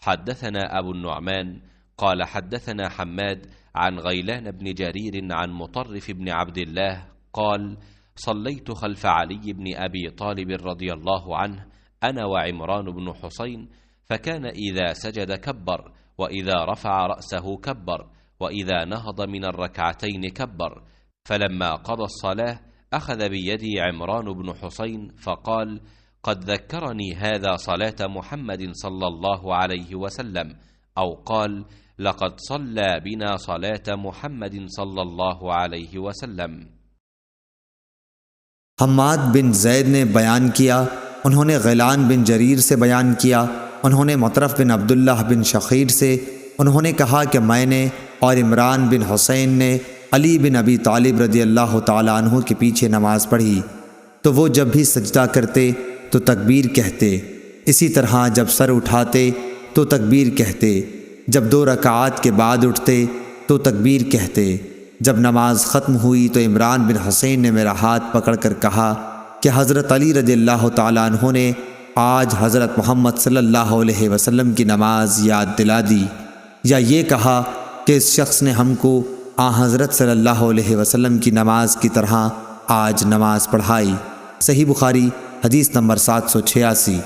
حدثنا أبو النعمان قال حدثنا حماد عن غيلان بن جرير عن مطرف بن عبد الله قال صليت خلف علي بن أبي طالب رضي الله عنه أنا وعمران بن حسين، فكان إذا سجد كبر، وإذا رفع رأسه كبر، وإذا نهض من الركعتين كبر. فلما قضى الصلاة أخذ بيدي عمران بن حسين فقال قد ذكرني هذا صلاة محمد صلى الله عليه وسلم، أو قال لقد صلى بنا صلاة محمد صلى الله عليه وسلم। हम्माद बिन ज़ैद ने बयान किया, उन्होंने गैलान बिन जरीर से बयान किया, उन्होंने मुतरफ बिन अब्दुल्लाह बिन शखीर से, उन्होंने कहा कि मैंने और इमरान बिन हुसैन ने अली बिन अबी तालिब रज़ी अल्लाह ताला अन्हु के पीछे नमाज़ पढ़ी, तो वो जब भी सजदा करते तो तकबीर कहते, इसी तरह जब सर उठाते तो तकबीर कहते, जब 2 रकात के बाद उठते तो तकबीर कहते। जब नमाज ख़त्म हुई तो इमरान बिन हुसैन ने मेरा हाथ पकड़कर कहा कि हज़रत अली रज़ियल्लाहु ताला अन्हु ने आज हज़रत मोहम्मद सल्लल्लाहु अलैहि वसल्लम की नमाज याद दिला दी, या ये कहा कि इस शख्स ने हमको हज़रत सल्लल्लाहु अलैहि वसल्लम की नमाज की तरह आज नमाज पढ़ाई। सही बुखारी हदीस नंबर 786।